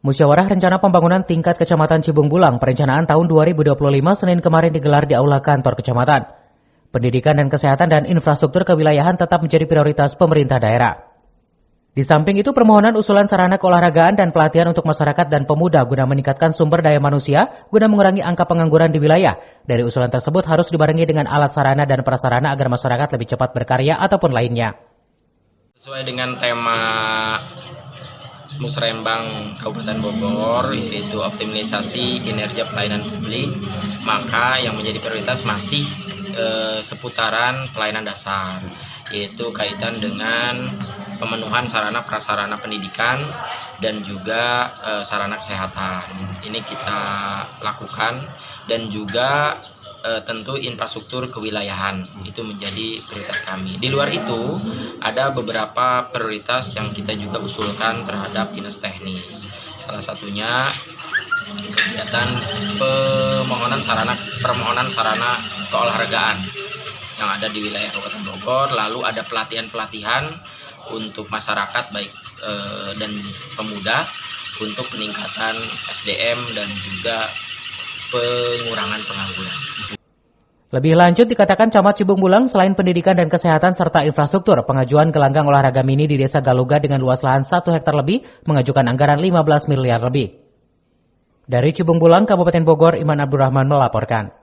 Musyawarah Rencana Pembangunan Tingkat Kecamatan Cibung Bulang Perencanaan tahun 2025 Senin kemarin digelar di Aula Kantor Kecamatan. Pendidikan dan kesehatan dan infrastruktur kewilayahan tetap menjadi prioritas pemerintah daerah. Di samping itu, permohonan usulan sarana keolahragaan dan pelatihan untuk masyarakat dan pemuda guna meningkatkan sumber daya manusia guna mengurangi angka pengangguran di wilayah. Dari usulan tersebut harus dibarengi dengan alat sarana dan prasarana agar masyarakat lebih cepat berkarya ataupun lainnya. Sesuai dengan tema Musrembang Kabupaten Bogor, yaitu optimalisasi kinerja pelayanan publik, maka yang menjadi prioritas masih seputaran pelayanan dasar, yaitu kaitan dengan pemenuhan sarana prasarana pendidikan dan juga sarana kesehatan. Ini kita lakukan, dan juga tentu infrastruktur kewilayahan itu menjadi prioritas kami. Di luar itu ada beberapa prioritas yang kita juga usulkan terhadap dinas teknis. Salah satunya kegiatan permohonan sarana keolahragaan yang ada di wilayah Kabupaten Bogor. Lalu ada pelatihan-pelatihan untuk masyarakat baik dan pemuda untuk peningkatan SDM dan juga pengurangan pengangguran. Lebih lanjut dikatakan Camat Cibung Bulang selain pendidikan dan kesehatan serta infrastruktur, pengajuan gelanggang olahraga mini di Desa Galuga dengan luas lahan 1 hektar lebih mengajukan anggaran 15 miliar lebih. Dari Cibung Bulang, Kabupaten Bogor, Iman Abdurrahman melaporkan.